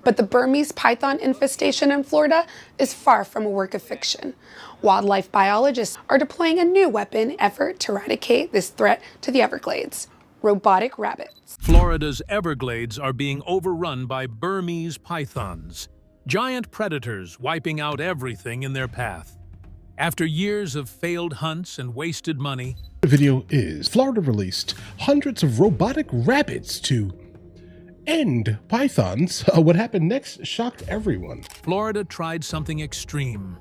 But the Burmese python infestation in Florida is far from a work of fiction. Wildlife biologists are deploying a new weapon effort to eradicate this threat to the Everglades: robotic rabbits. Florida's Everglades are being overrun by Burmese pythons, giant predators wiping out everything in their path. After years of failed hunts and wasted money, the video is Florida released hundreds of robotic rabbits to end pythons. What happened next shocked everyone. Florida tried something extreme,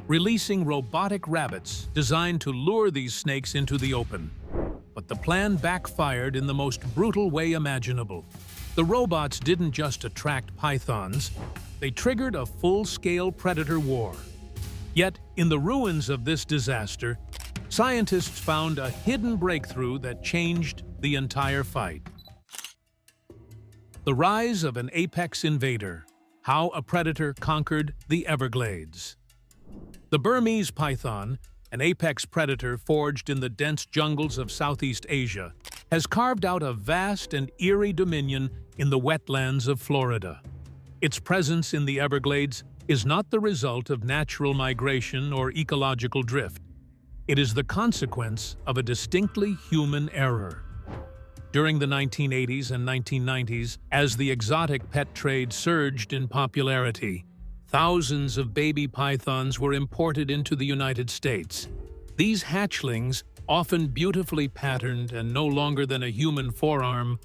releasing robotic rabbits designed to lure these snakes into the open. But the plan backfired in the most brutal way imaginable. The robots didn't just attract pythons, they triggered a full-scale predator war. Yet, in the ruins of this disaster, scientists found a hidden breakthrough that changed the entire fight. The rise of an apex invader, how a predator conquered the Everglades. The Burmese python, an apex predator forged in the dense jungles of Southeast Asia, has carved out a vast and eerie dominion in the wetlands of Florida. Its presence in the Everglades is not the result of natural migration or ecological drift. It is the consequence of a distinctly human error. During the 1980s and 1990s, as the exotic pet trade surged in popularity, thousands of baby pythons were imported into the United States. These hatchlings, often beautifully patterned and no longer than a human forearm,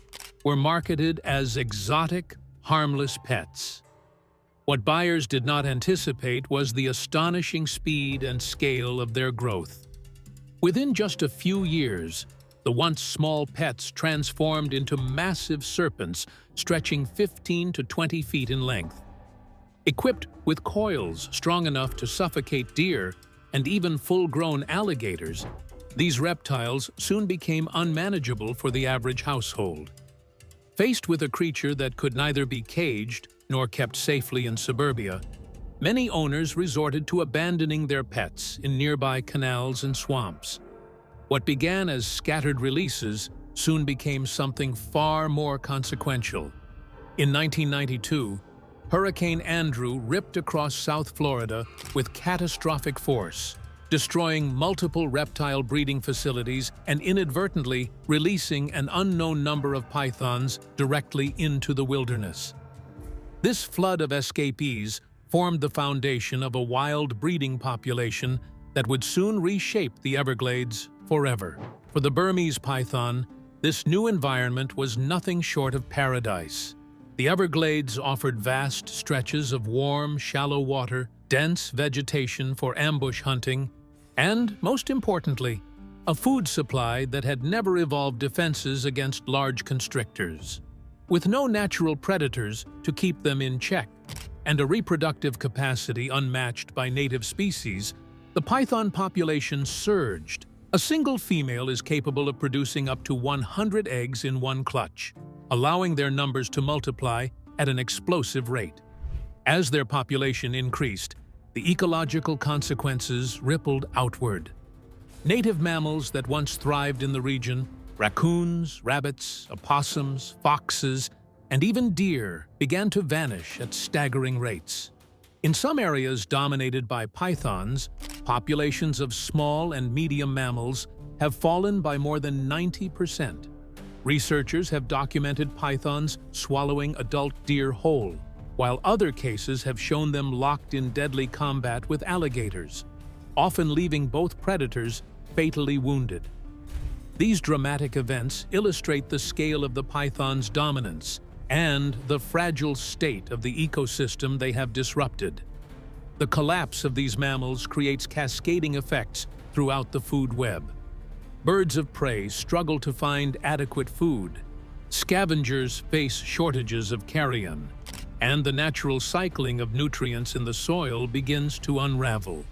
were marketed as exotic, harmless pets. What buyers did not anticipate was the astonishing speed and scale of their growth. Within just a few years, the once small pets transformed into massive serpents stretching 15 to 20 feet in length. Equipped with coils strong enough to suffocate deer and even full-grown alligators, these reptiles soon became unmanageable for the average household. Faced with a creature that could neither be caged nor kept safely in suburbia, many owners resorted to abandoning their pets in nearby canals and swamps. What began as scattered releases soon became something far more consequential. In 1992, Hurricane Andrew ripped across South Florida with catastrophic force, destroying multiple reptile breeding facilities and inadvertently releasing an unknown number of pythons directly into the wilderness. This flood of escapees formed the foundation of a wild breeding population that would soon reshape the Everglades forever. For the Burmese python, this new environment was nothing short of paradise. The Everglades offered vast stretches of warm, shallow water, dense vegetation for ambush hunting, and, most importantly, a food supply that had never evolved defenses against large constrictors. With no natural predators to keep them in check, and a reproductive capacity unmatched by native species, the python population surged. A single female is capable of producing up to 100 eggs in one clutch, allowing their numbers to multiply at an explosive rate. As their population increased, the ecological consequences rippled outward. Native mammals that once thrived in the region, raccoons, rabbits, opossums, foxes, and even deer, began to vanish at staggering rates. In some areas dominated by pythons, populations of small and medium mammals have fallen by more than 90%. Researchers have documented pythons swallowing adult deer whole, while other cases have shown them locked in deadly combat with alligators, often leaving both predators fatally wounded. These dramatic events illustrate the scale of the python's dominance and the fragile state of the ecosystem they have disrupted. The collapse of these mammals creates cascading effects throughout the food web. Birds of prey struggle to find adequate food, scavengers face shortages of carrion, and the natural cycling of nutrients in the soil begins to unravel.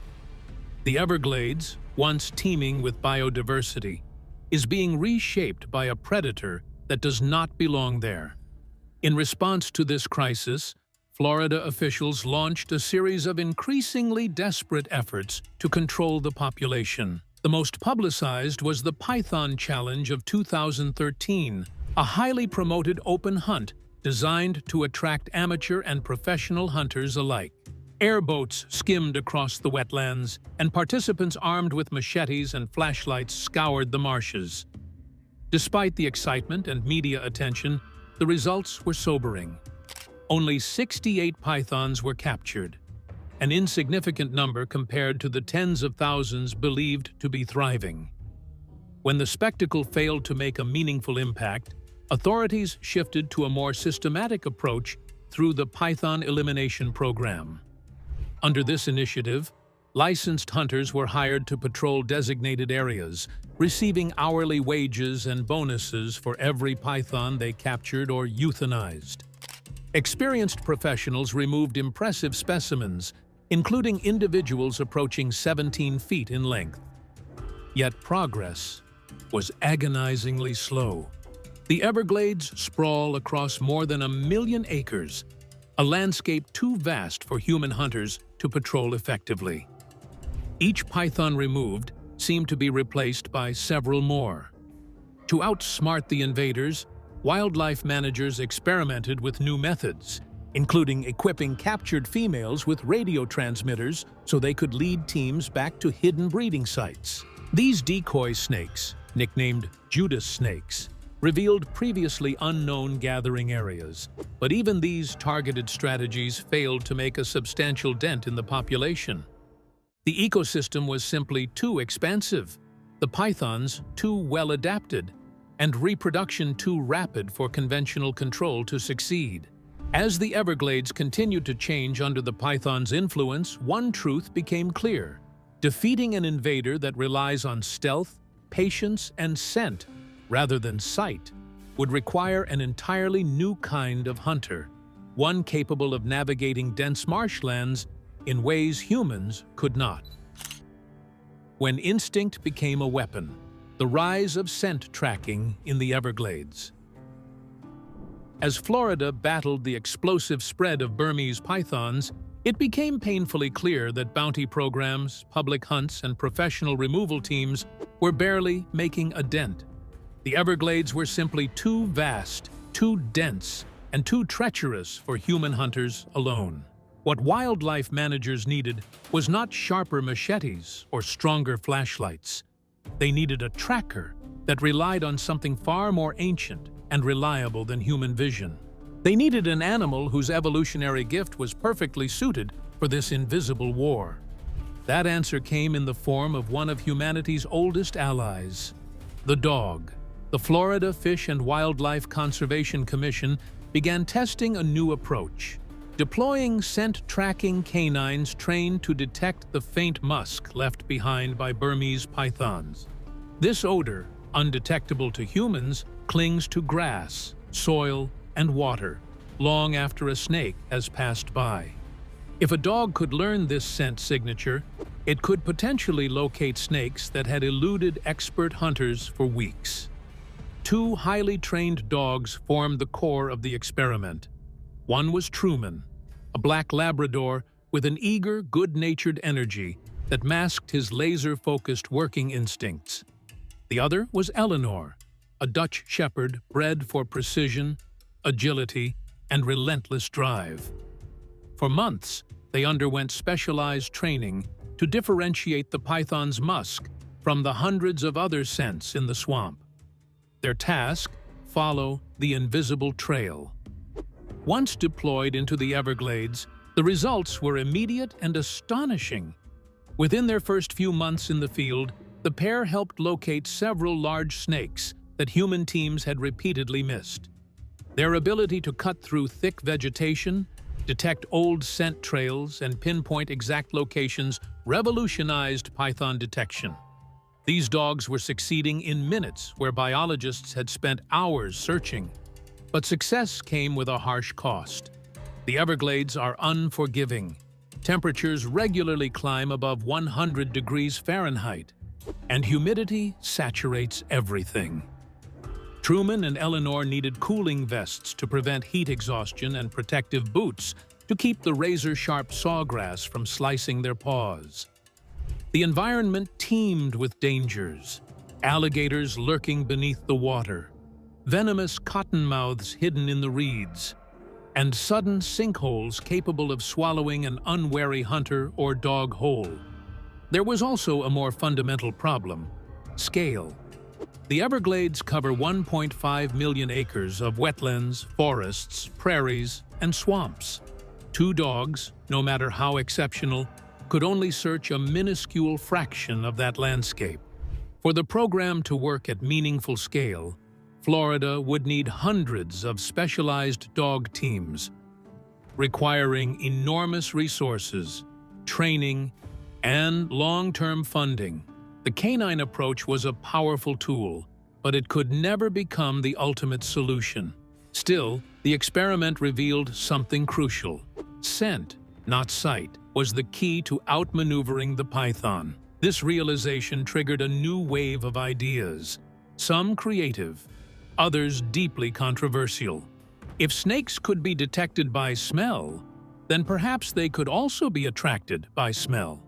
The Everglades, once teeming with biodiversity, is being reshaped by a predator that does not belong there. In response to this crisis, Florida officials launched a series of increasingly desperate efforts to control the population. The most publicized was the Python Challenge of 2013, a highly promoted open hunt designed to attract amateur and professional hunters alike. Airboats skimmed across the wetlands, and participants armed with machetes and flashlights scoured the marshes. Despite the excitement and media attention, the results were sobering. Only 68 pythons were captured, an insignificant number compared to the tens of thousands believed to be thriving. When the spectacle failed to make a meaningful impact, authorities shifted to a more systematic approach through the Python Elimination Program. Under this initiative, licensed hunters were hired to patrol designated areas, receiving hourly wages and bonuses for every python they captured or euthanized. Experienced professionals removed impressive specimens, including individuals approaching 17 feet in length. Yet progress was agonizingly slow. The Everglades sprawl across more than 1 million acres, a landscape too vast for human hunters to patrol effectively. Each python removed seemed to be replaced by several more. To outsmart the invaders, wildlife managers experimented with new methods, including equipping captured females with radio transmitters so they could lead teams back to hidden breeding sites. These decoy snakes, nicknamed Judas snakes, revealed previously unknown gathering areas, but even these targeted strategies failed to make a substantial dent in the population. The ecosystem was simply too expansive, the pythons too well adapted, and reproduction too rapid for conventional control to succeed. As the Everglades continued to change under the python's influence, one truth became clear: defeating an invader that relies on stealth, patience, and scent rather than sight would require an entirely new kind of hunter, one capable of navigating dense marshlands in ways humans could not. When instinct became a weapon, the rise of scent tracking in the Everglades. As Florida battled the explosive spread of Burmese pythons, it became painfully clear that bounty programs, public hunts, and professional removal teams were barely making a dent. The Everglades were simply too vast, too dense, and too treacherous for human hunters alone. What wildlife managers needed was not sharper machetes or stronger flashlights. They needed a tracker that relied on something far more ancient and reliable than human vision. They needed an animal whose evolutionary gift was perfectly suited for this invisible war. That answer came in the form of one of humanity's oldest allies, the dog. The Florida Fish and Wildlife Conservation Commission began testing a new approach, deploying scent-tracking canines trained to detect the faint musk left behind by Burmese pythons. This odor, undetectable to humans, clings to grass, soil, and water long after a snake has passed by. If a dog could learn this scent signature, it could potentially locate snakes that had eluded expert hunters for weeks. Two highly trained dogs formed the core of the experiment. One was Truman, a black Labrador with an eager, good-natured energy that masked his laser-focused working instincts. The other was Eleanor, a Dutch shepherd bred for precision, agility, and relentless drive. For months, they underwent specialized training to differentiate the python's musk from the hundreds of other scents in the swamp. Their task: follow the invisible trail. Once deployed into the Everglades, the results were immediate and astonishing. Within their first few months in the field, the pair helped locate several large snakes that human teams had repeatedly missed. Their ability to cut through thick vegetation, detect old scent trails, and pinpoint exact locations revolutionized python detection. These dogs were succeeding in minutes where biologists had spent hours searching. But success came with a harsh cost. The Everglades are unforgiving. Temperatures regularly climb above 100 degrees Fahrenheit, and humidity saturates everything. Truman and Eleanor needed cooling vests to prevent heat exhaustion and protective boots to keep the razor-sharp sawgrass from slicing their paws. The environment teemed with dangers: alligators lurking beneath the water, venomous cottonmouths hidden in the reeds, and sudden sinkholes capable of swallowing an unwary hunter or dog whole. There was also a more fundamental problem: scale. The Everglades cover 1.5 million acres of wetlands, forests, prairies, and swamps. Two dogs, no matter how exceptional, could only search a minuscule fraction of that landscape. For the program to work at meaningful scale, Florida would need hundreds of specialized dog teams, requiring enormous resources, training, and long-term funding. The canine approach was a powerful tool, but it could never become the ultimate solution. Still, the experiment revealed something crucial. Scent, not sight, was the key to outmaneuvering the python. This realization triggered a new wave of ideas, some creative, others deeply controversial. If snakes could be detected by smell, then perhaps they could also be attracted by smell.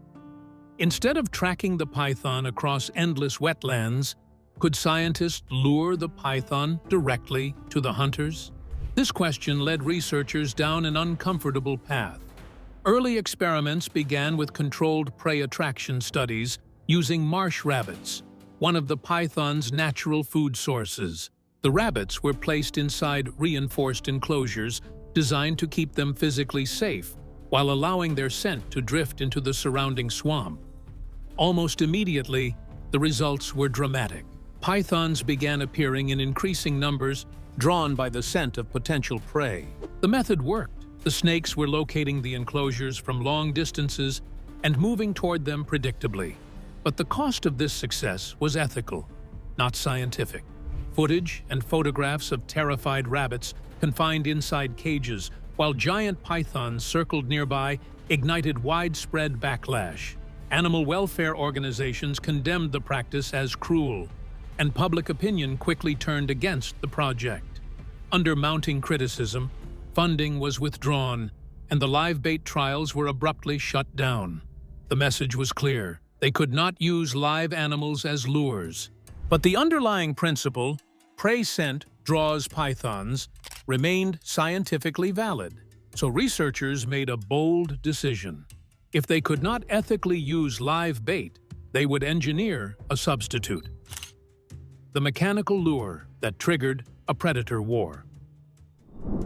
Instead of tracking the python across endless wetlands, could scientists lure the python directly to the hunters? This question led researchers down an uncomfortable path. Early experiments began with controlled prey attraction studies using marsh rabbits, one of the python's natural food sources. The rabbits were placed inside reinforced enclosures designed to keep them physically safe, while allowing their scent to drift into the surrounding swamp. Almost immediately, the results were dramatic. Pythons began appearing in increasing numbers, drawn by the scent of potential prey. The method worked. The snakes were locating the enclosures from long distances and moving toward them predictably. But the cost of this success was ethical, not scientific. Footage and photographs of terrified rabbits confined inside cages, while giant pythons circled nearby, ignited widespread backlash. Animal welfare organizations condemned the practice as cruel, and public opinion quickly turned against the project. Under mounting criticism, funding was withdrawn, and the live bait trials were abruptly shut down. The message was clear: they could not use live animals as lures. But the underlying principle, prey scent draws pythons, remained scientifically valid. So researchers made a bold decision. If they could not ethically use live bait, they would engineer a substitute: the mechanical lure that triggered a predator war.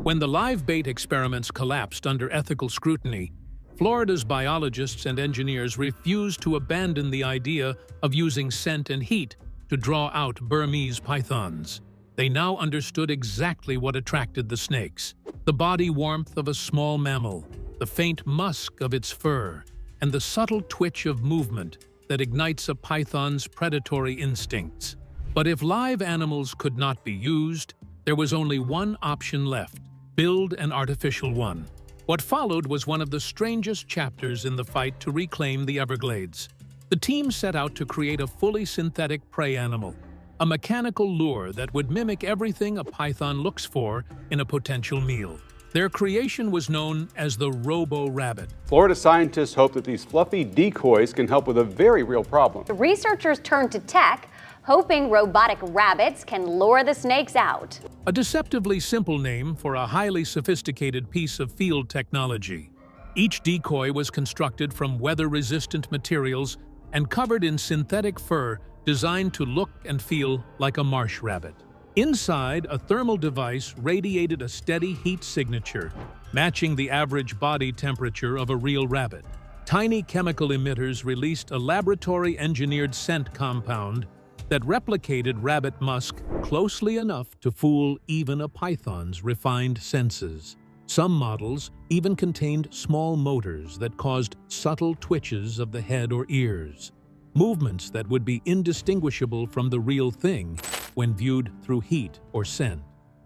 When the live bait experiments collapsed under ethical scrutiny, Florida's biologists and engineers refused to abandon the idea of using scent and heat to draw out Burmese pythons. They now understood exactly what attracted the snakes: the body warmth of a small mammal, the faint musk of its fur, and the subtle twitch of movement that ignites a python's predatory instincts. But if live animals could not be used, there was only one option left: build an artificial one. What followed was one of the strangest chapters in the fight to reclaim the Everglades. The team set out to create a fully synthetic prey animal, a mechanical lure that would mimic everything a python looks for in a potential meal. Their creation was known as the Robo-Rabbit. Florida scientists hope that these fluffy decoys can help with a very real problem. The researchers turned to tech, hoping robotic rabbits can lure the snakes out. A deceptively simple name for a highly sophisticated piece of field technology. Each decoy was constructed from weather-resistant materials and covered in synthetic fur designed to look and feel like a marsh rabbit. Inside, a thermal device radiated a steady heat signature, matching the average body temperature of a real rabbit. Tiny chemical emitters released a laboratory-engineered scent compound that replicated rabbit musk closely enough to fool even a python's refined senses. Some models even contained small motors that caused subtle twitches of the head or ears, movements that would be indistinguishable from the real thing when viewed through heat or scent.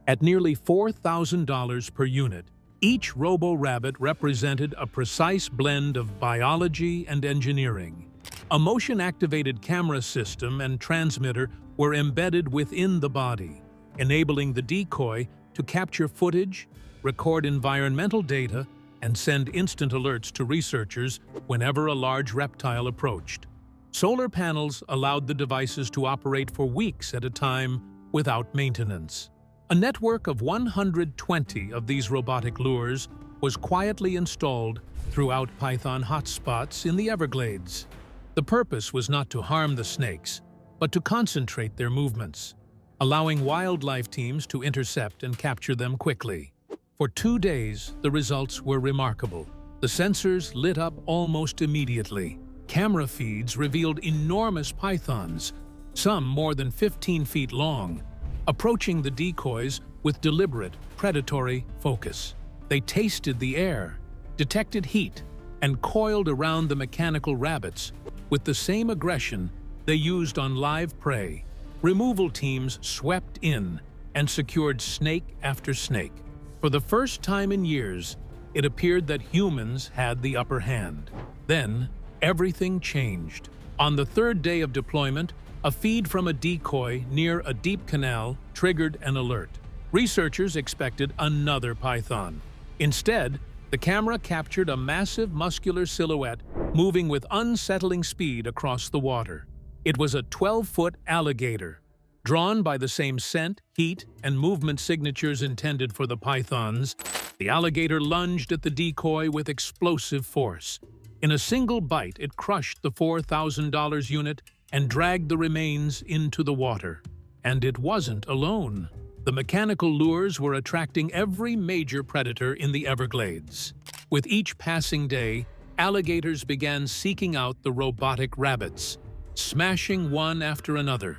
At nearly $4,000 per unit, each Robo-Rabbit represented a precise blend of biology and engineering. A motion-activated camera system and transmitter were embedded within the body, enabling the decoy to capture footage, record environmental data, and send instant alerts to researchers whenever a large reptile approached. Solar panels allowed the devices to operate for weeks at a time without maintenance. A network of 120 of these robotic lures was quietly installed throughout python hotspots in the Everglades. The purpose was not to harm the snakes, but to concentrate their movements, allowing wildlife teams to intercept and capture them quickly. For 2 days, the results were remarkable. The sensors lit up almost immediately. Camera feeds revealed enormous pythons, some more than 15 feet long, approaching the decoys with deliberate, predatory focus. They tasted the air, detected heat, and coiled around the mechanical rabbits with the same aggression they used on live prey. Removal teams swept in and secured snake after snake. For the first time in years, it appeared that humans had the upper hand. Then, everything changed. On the 3rd day of deployment, a feed from a decoy near a deep canal triggered an alert. Researchers expected another python. Instead, the camera captured a massive muscular silhouette moving with unsettling speed across the water. It was a 12-foot alligator. Drawn by the same scent, heat, and movement signatures intended for the pythons, the alligator lunged at the decoy with explosive force. In a single bite, it crushed the $4,000 unit and dragged the remains into the water. And it wasn't alone. The mechanical lures were attracting every major predator in the Everglades. With each passing day, alligators began seeking out the robotic rabbits, smashing one after another.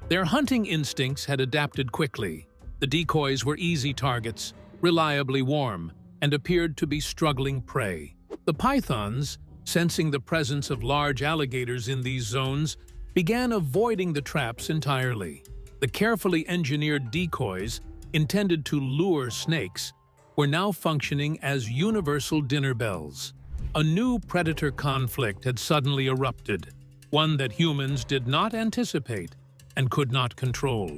Their hunting instincts had adapted quickly. The decoys were easy targets, reliably warm, and appeared to be struggling prey. The pythons, sensing the presence of large alligators in these zones, began avoiding the traps entirely. The carefully engineered decoys, intended to lure snakes, were now functioning as universal dinner bells. A new predator conflict had suddenly erupted, one that humans did not anticipate and could not control.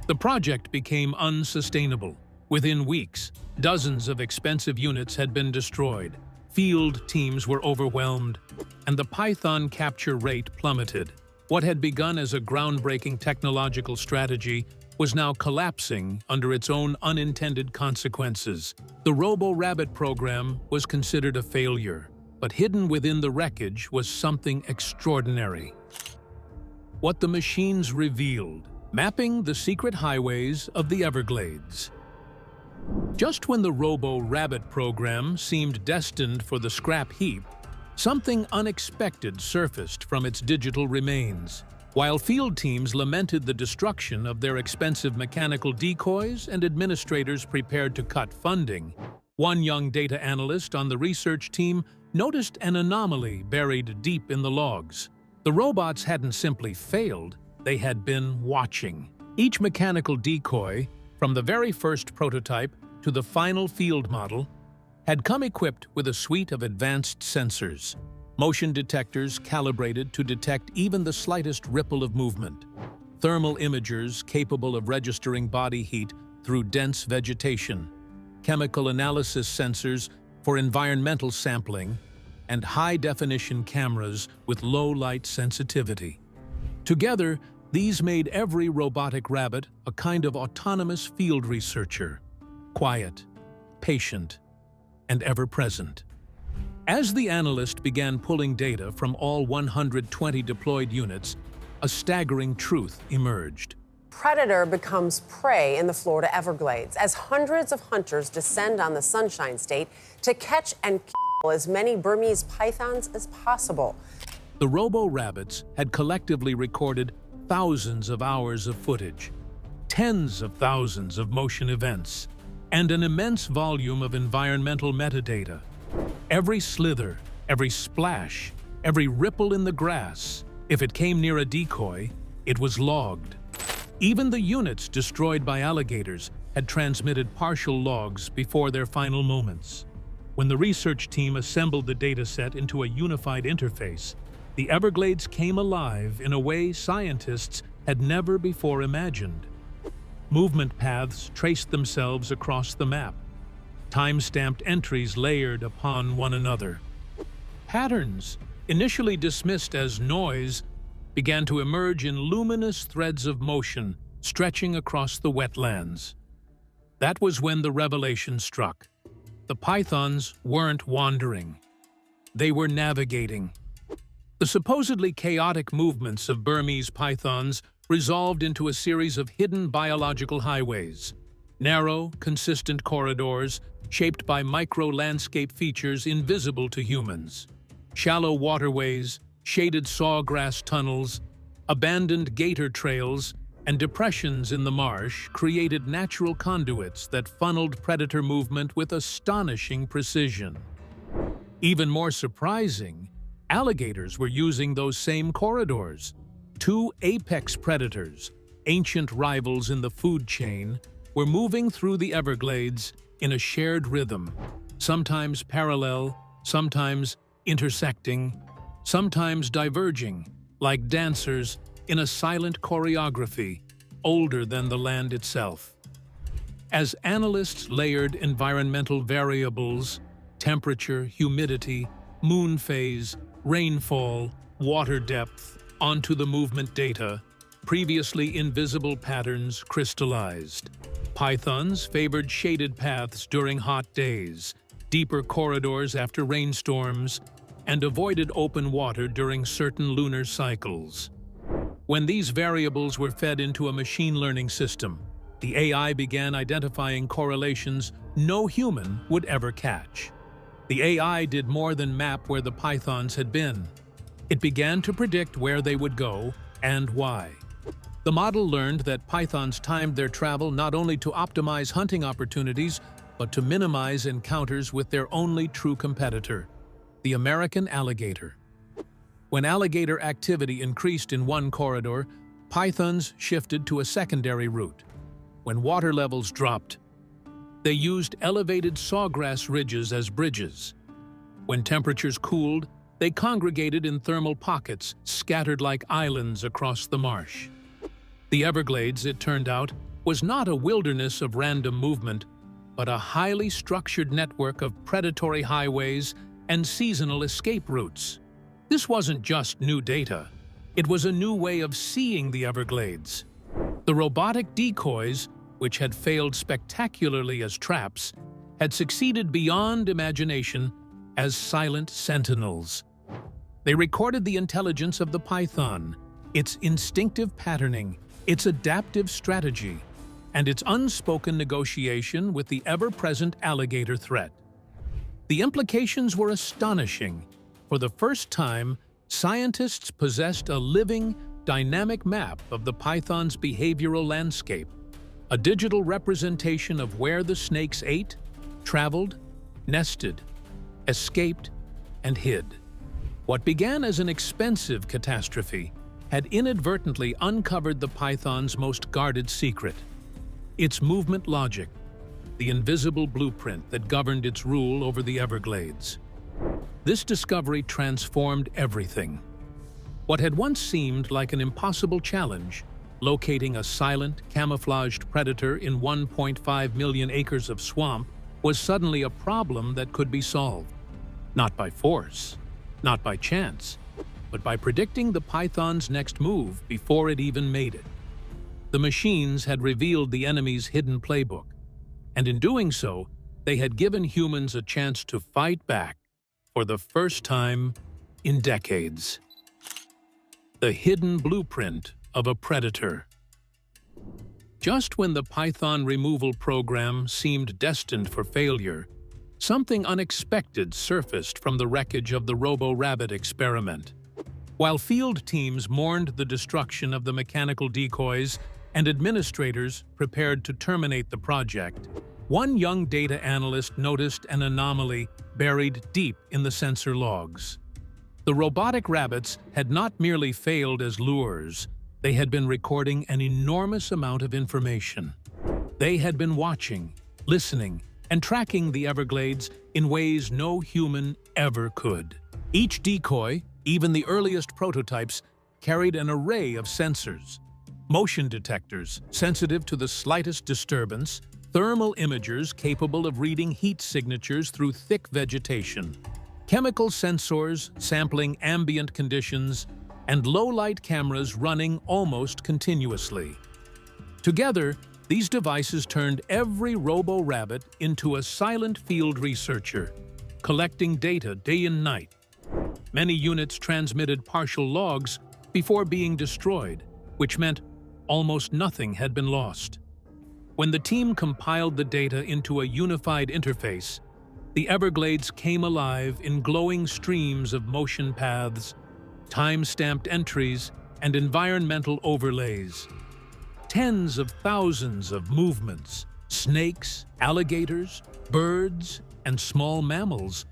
The project became unsustainable. Within weeks, dozens of expensive units had been destroyed, field teams were overwhelmed, and the python capture rate plummeted. What had begun as a groundbreaking technological strategy was now collapsing under its own unintended consequences. The Robo-Rabbit program was considered a failure, but hidden within the wreckage was something extraordinary. What the machines revealed, mapping the secret highways of the Everglades. Just when the Robo-Rabbit program seemed destined for the scrap heap, something unexpected surfaced from its digital remains. While field teams lamented the destruction of their expensive mechanical decoys and administrators prepared to cut funding, one young data analyst on the research team noticed an anomaly buried deep in the logs. The robots hadn't simply failed, they had been watching. Each mechanical decoy, from the very first prototype to the final field model, had come equipped with a suite of advanced sensors, motion detectors calibrated to detect even the slightest ripple of movement, thermal imagers capable of registering body heat through dense vegetation, chemical analysis sensors for environmental sampling, and high-definition cameras with low-light sensitivity. Together, these made every robotic rabbit a kind of autonomous field researcher, quiet, patient, and ever-present. As the analyst began pulling data from all 120 deployed units, a staggering truth emerged. Predator becomes prey in the Florida Everglades as hundreds of hunters descend on the Sunshine State to catch and kill as many Burmese pythons as possible. The robo-rabbits had collectively recorded thousands of hours of footage, tens of thousands of motion events, and an immense volume of environmental metadata. Every slither, every splash, every ripple in the grass, if it came near a decoy, it was logged. Even the units destroyed by alligators had transmitted partial logs before their final moments. When the research team assembled the dataset into a unified interface, the Everglades came alive in a way scientists had never before imagined. Movement paths traced themselves across the map, time-stamped entries layered upon one another. Patterns, initially dismissed as noise, began to emerge in luminous threads of motion stretching across the wetlands. That was when the revelation struck. The pythons weren't wandering. They were navigating. The supposedly chaotic movements of Burmese pythons resolved into a series of hidden biological highways, narrow, consistent corridors shaped by micro-landscape features invisible to humans. Shallow waterways, shaded sawgrass tunnels, abandoned gator trails, and depressions in the marsh created natural conduits that funneled predator movement with astonishing precision. Even more surprising, alligators were using those same corridors. Two apex predators, ancient rivals in the food chain, were moving through the Everglades in a shared rhythm, sometimes parallel, sometimes intersecting, sometimes diverging, like dancers in a silent choreography older than the land itself. As analysts layered environmental variables, temperature, humidity, moon phase, rainfall, water depth, onto the movement data, previously invisible patterns crystallized. Pythons favored shaded paths during hot days, deeper corridors after rainstorms, and avoided open water during certain lunar cycles. When these variables were fed into a machine learning system, the AI began identifying correlations no human would ever catch. The AI did more than map where the pythons had been. It began to predict where they would go and why. The model learned that pythons timed their travel not only to optimize hunting opportunities, but to minimize encounters with their only true competitor, the American alligator. When alligator activity increased in one corridor, pythons shifted to a secondary route. When water levels dropped, they used elevated sawgrass ridges as bridges. When temperatures cooled, they congregated in thermal pockets scattered like islands across the marsh. The Everglades, it turned out, was not a wilderness of random movement, but a highly structured network of predatory highways and seasonal escape routes. This wasn't just new data. It was a new way of seeing the Everglades. The robotic decoys, which had failed spectacularly as traps, had succeeded beyond imagination as silent sentinels. They recorded the intelligence of the python, its instinctive patterning, its adaptive strategy, and its unspoken negotiation with the ever-present alligator threat. The implications were astonishing. For the first time, scientists possessed a living, dynamic map of the python's behavioral landscape, a digital representation of where the snakes ate, traveled, nested, escaped, and hid. What began as an expensive catastrophe had inadvertently uncovered the python's most guarded secret: its movement logic, the invisible blueprint that governed its rule over the Everglades. This discovery transformed everything. What had once seemed like an impossible challenge, locating a silent, camouflaged predator in 1.5 million acres of swamp, was suddenly a problem that could be solved. Not by force, not by chance, but by predicting the python's next move before it even made it. The machines had revealed the enemy's hidden playbook, and in doing so, they had given humans a chance to fight back for the first time in decades. The hidden blueprint of a predator. Just when the python removal program seemed destined for failure, something unexpected surfaced from the wreckage of the Robo-Rabbit experiment. While field teams mourned the destruction of the mechanical decoys and administrators prepared to terminate the project, one young data analyst noticed an anomaly buried deep in the sensor logs. The robotic rabbits had not merely failed as lures, they had been recording an enormous amount of information. They had been watching, listening, and tracking the Everglades in ways no human ever could. Each decoy, even the earliest prototypes, carried an array of sensors: motion detectors sensitive to the slightest disturbance, thermal imagers capable of reading heat signatures through thick vegetation, chemical sensors sampling ambient conditions, and low-light cameras running almost continuously. Together, These devices turned every robo-rabbit into a silent field researcher, collecting data day and night. Many units transmitted partial logs before being destroyed, which meant almost nothing had been lost. When the team compiled the data into a unified interface, the Everglades came alive in glowing streams of motion paths, time-stamped entries, and environmental overlays. Tens of thousands of movements, snakes, alligators, birds, and small mammals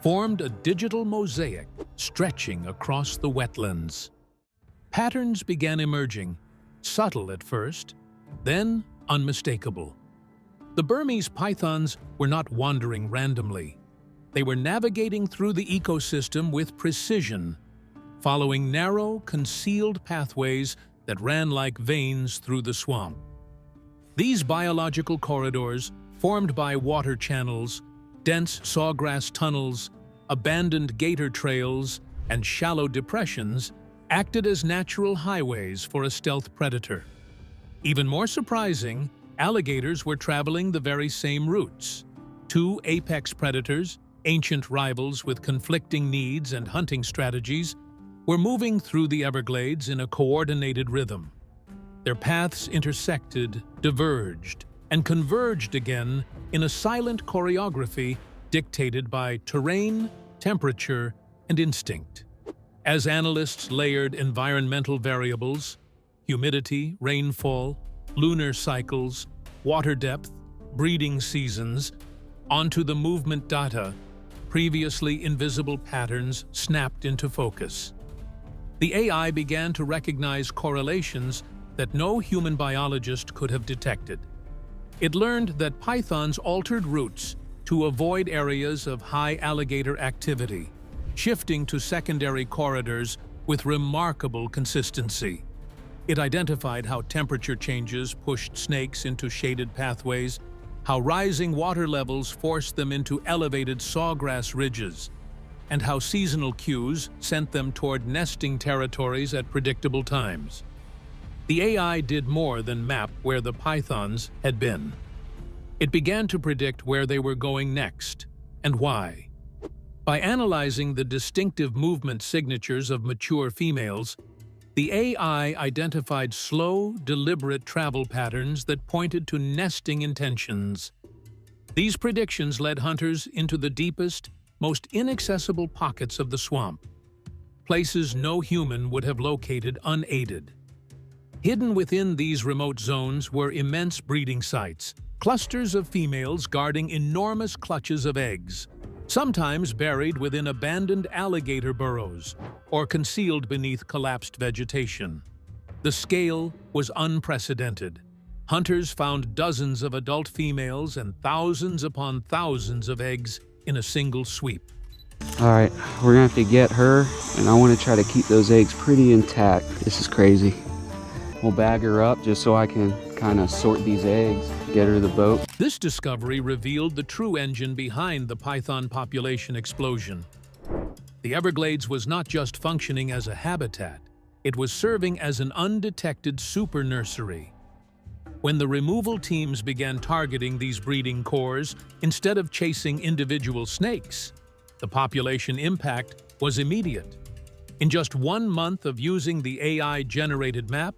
formed a digital mosaic stretching across the wetlands. Patterns began emerging, subtle at first, then unmistakable. The Burmese pythons were not wandering randomly. They were navigating through the ecosystem with precision, following narrow, concealed pathways that ran like veins through the swamp. These biological corridors, formed by water channels, dense sawgrass tunnels, abandoned gator trails, and shallow depressions, acted as natural highways for a stealth predator. Even more surprising, alligators were traveling the very same routes. Two apex predators, ancient rivals with conflicting needs and hunting strategies, were moving through the Everglades in a coordinated rhythm. Their paths intersected, diverged, and converged again in a silent choreography dictated by terrain, temperature, and instinct. As analysts layered environmental variables, humidity, rainfall, lunar cycles, water depth, breeding seasons, onto the movement data, previously invisible patterns snapped into focus. The AI began to recognize correlations that no human biologist could have detected. It learned that pythons altered routes to avoid areas of high alligator activity, shifting to secondary corridors with remarkable consistency. It identified how temperature changes pushed snakes into shaded pathways, how rising water levels forced them into elevated sawgrass ridges, and how seasonal cues sent them toward nesting territories at predictable times. The AI did more than map where the pythons had been. It began to predict where they were going next, and why. By analyzing the distinctive movement signatures of mature females, the AI identified slow, deliberate travel patterns that pointed to nesting intentions. These predictions led hunters into the deepest, most inaccessible pockets of the swamp, places no human would have located unaided. Hidden within these remote zones were immense breeding sites, clusters of females guarding enormous clutches of eggs, sometimes buried within abandoned alligator burrows or concealed beneath collapsed vegetation. The scale was unprecedented. Hunters found dozens of adult females and thousands upon thousands of eggs in a single sweep. All right, we're gonna have to get her, and I want to try to keep those eggs pretty intact. This is crazy. We'll bag her up just so I can kind of sort these eggs, get her to the boat. This discovery revealed the true engine behind the python population explosion. The Everglades was not just functioning as a habitat, it was serving as an undetected super nursery. When the removal teams began targeting these breeding cores instead of chasing individual snakes, the population impact was immediate. In just 1 month of using the AI-generated map,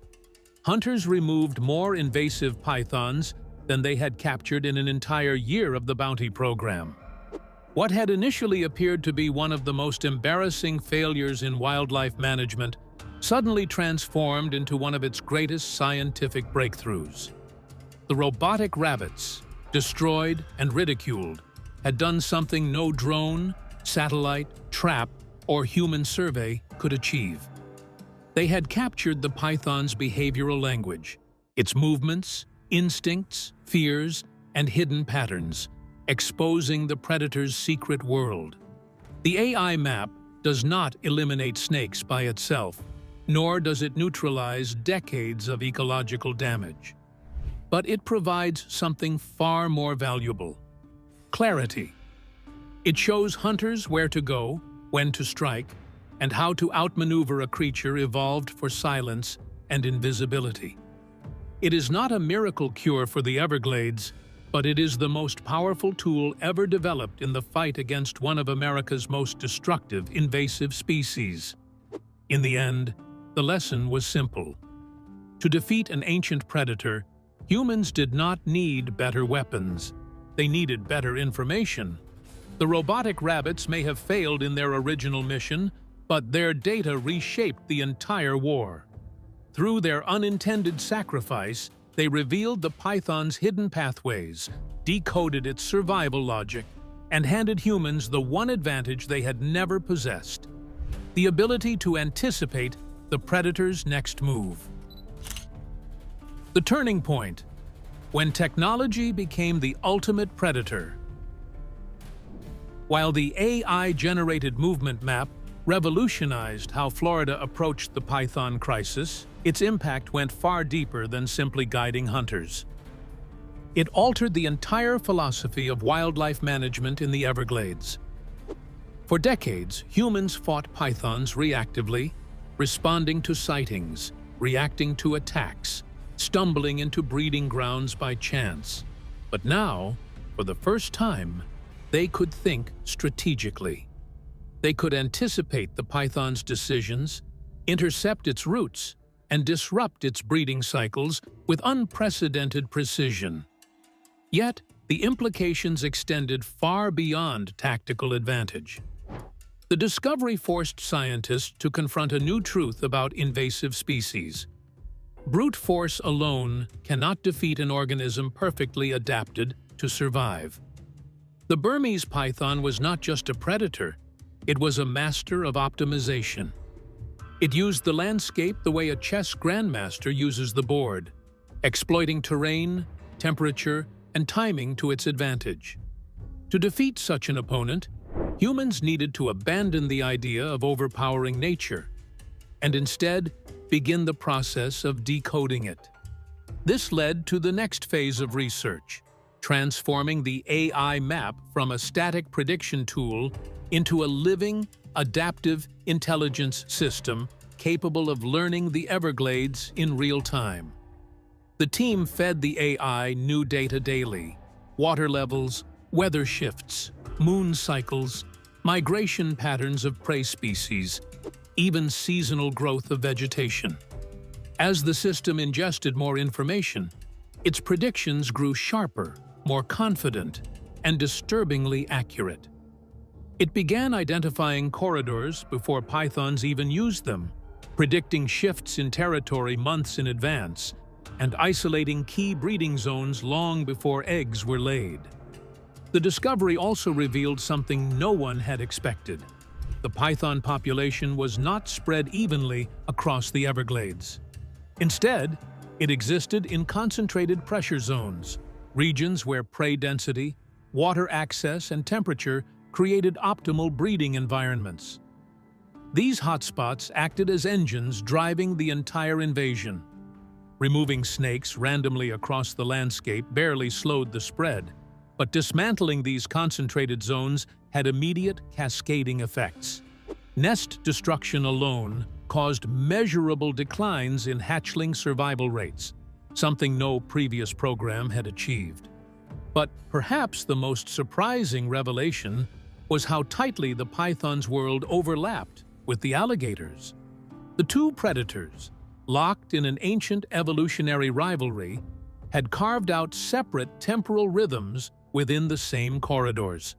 hunters removed more invasive pythons than they had captured in an entire year of the bounty program. What had initially appeared to be one of the most embarrassing failures in wildlife management suddenly transformed into one of its greatest scientific breakthroughs. The robotic rabbits, destroyed and ridiculed, had done something no drone, satellite, trap, or human survey could achieve. They had captured the python's behavioral language, its movements, instincts, fears, and hidden patterns, exposing the predator's secret world. The AI map does not eliminate snakes by itself, nor does it neutralize decades of ecological damage. But it provides something far more valuable: clarity. It shows hunters where to go, when to strike, and how to outmaneuver a creature evolved for silence and invisibility. It is not a miracle cure for the Everglades, but it is the most powerful tool ever developed in the fight against one of America's most destructive invasive species. In the end, the lesson was simple. To defeat an ancient predator, humans did not need better weapons. They needed better information. The robotic rabbits may have failed in their original mission, but their data reshaped the entire war. Through their unintended sacrifice, they revealed the python's hidden pathways, decoded its survival logic, and handed humans the one advantage they had never possessed: the ability to anticipate the predator's next move. The turning point, when technology became the ultimate predator. While the AI-generated movement map revolutionized how Florida approached the python crisis, its impact went far deeper than simply guiding hunters. It altered the entire philosophy of wildlife management in the Everglades. For decades, humans fought pythons reactively, responding to sightings, reacting to attacks, stumbling into breeding grounds by chance. But now, for the first time, they could think strategically. They could anticipate the python's decisions, intercept its routes, and disrupt its breeding cycles with unprecedented precision. Yet, the implications extended far beyond tactical advantage. The discovery forced scientists to confront a new truth about invasive species. Brute force alone cannot defeat an organism perfectly adapted to survive. The Burmese python was not just a predator, it was a master of optimization. It used the landscape the way a chess grandmaster uses the board, exploiting terrain, temperature, and timing to its advantage. To defeat such an opponent, humans needed to abandon the idea of overpowering nature, and instead begin the process of decoding it. This led to the next phase of research, transforming the AI map from a static prediction tool into a living, adaptive intelligence system capable of learning the Everglades in real time. The team fed the AI new data daily: water levels, weather shifts, moon cycles, migration patterns of prey species, even seasonal growth of vegetation. As the system ingested more information, its predictions grew sharper, more confident, and disturbingly accurate. It began identifying corridors before pythons even used them, predicting shifts in territory months in advance, and isolating key breeding zones long before eggs were laid. The discovery also revealed something no one had expected. The python population was not spread evenly across the Everglades. Instead, it existed in concentrated pressure zones, regions where prey density, water access, and temperature created optimal breeding environments. These hotspots acted as engines driving the entire invasion. Removing snakes randomly across the landscape barely slowed the spread, but dismantling these concentrated zones had immediate cascading effects. Nest destruction alone caused measurable declines in hatchling survival rates, something no previous program had achieved. But perhaps the most surprising revelation was how tightly the python's world overlapped with the alligators. The two predators, locked in an ancient evolutionary rivalry, had carved out separate temporal rhythms within the same corridors.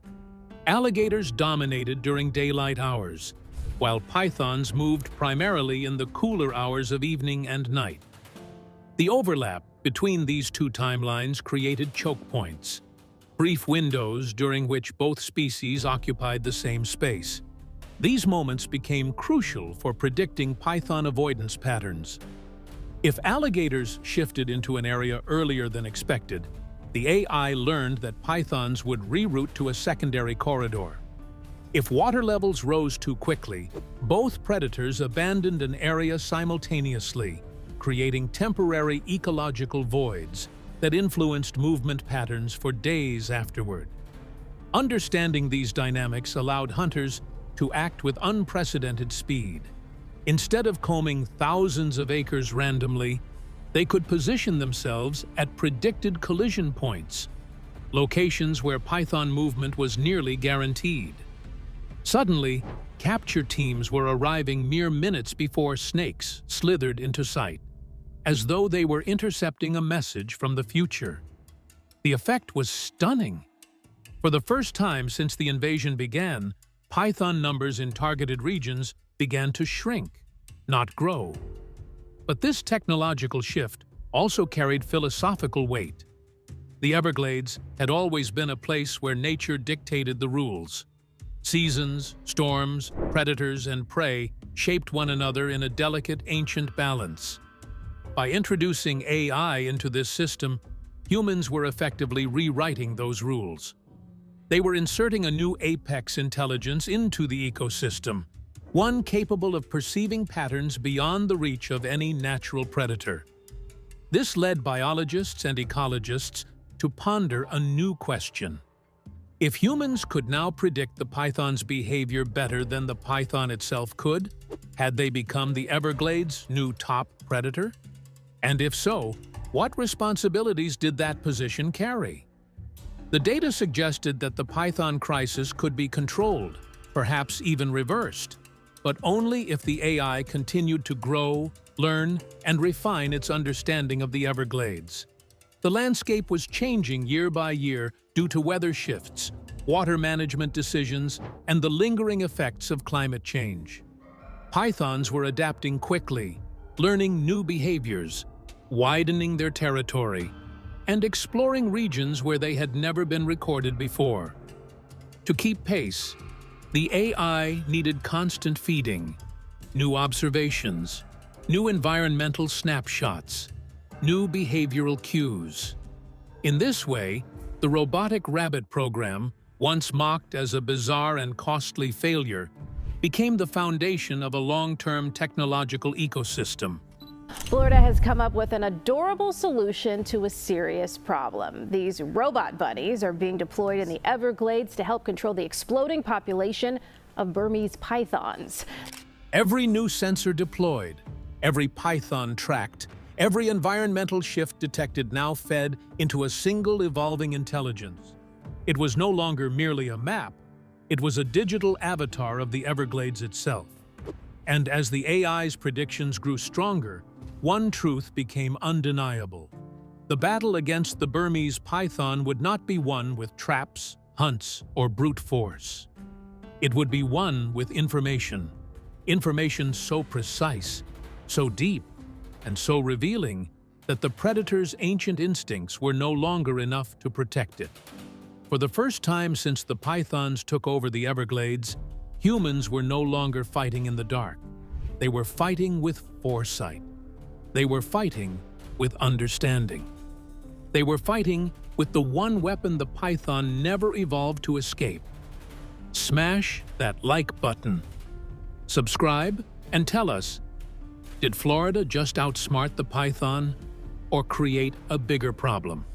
Alligators dominated during daylight hours, while pythons moved primarily in the cooler hours of evening and night. The overlap between these two timelines created choke points, brief windows during which both species occupied the same space. These moments became crucial for predicting python avoidance patterns. If alligators shifted into an area earlier than expected, the AI learned that pythons would reroute to a secondary corridor. If water levels rose too quickly, both predators abandoned an area simultaneously, creating temporary ecological voids that influenced movement patterns for days afterward. Understanding these dynamics allowed hunters to act with unprecedented speed. Instead of combing thousands of acres randomly, They could position themselves at predicted collision points, locations where python movement was nearly guaranteed. Suddenly, capture teams were arriving mere minutes before snakes slithered into sight, as though they were intercepting a message from the future. The effect was stunning. For the first time since the invasion began, python numbers in targeted regions began to shrink, not grow. But this technological shift also carried philosophical weight. The Everglades had always been a place where nature dictated the rules. Seasons, storms, predators, and prey shaped one another in a delicate, ancient balance. By introducing AI into this system, humans were effectively rewriting those rules. They were inserting a new apex intelligence into the ecosystem, one capable of perceiving patterns beyond the reach of any natural predator. This led biologists and ecologists to ponder a new question. If humans could now predict the python's behavior better than the python itself could, had they become the Everglades' new top predator? And if so, what responsibilities did that position carry? The data suggested that the python crisis could be controlled, perhaps even reversed, but only if the AI continued to grow, learn, and refine its understanding of the Everglades. The landscape was changing year by year due to weather shifts, water management decisions, and the lingering effects of climate change. Pythons were adapting quickly, learning new behaviors, widening their territory, and exploring regions where they had never been recorded before. To keep pace, the AI needed constant feeding, new observations, new environmental snapshots, new behavioral cues. In this way, the Robotic Rabbit program, once mocked as a bizarre and costly failure, became the foundation of a long-term technological ecosystem. Florida has come up with an adorable solution to a serious problem. These robot bunnies are being deployed in the Everglades to help control the exploding population of Burmese pythons. Every new sensor deployed, every python tracked, every environmental shift detected now fed into a single evolving intelligence. It was no longer merely a map, it was a digital avatar of the Everglades itself. And as the AI's predictions grew stronger, one truth became undeniable. The battle against the Burmese python would not be won with traps, hunts, or brute force. It would be won with information. Information so precise, so deep, and so revealing that the predator's ancient instincts were no longer enough to protect it. For the first time since the pythons took over the Everglades, humans were no longer fighting in the dark. They were fighting with foresight. They were fighting with understanding. They were fighting with the one weapon the python never evolved to escape. Smash that like button. Subscribe and tell us, did Florida just outsmart the python or create a bigger problem?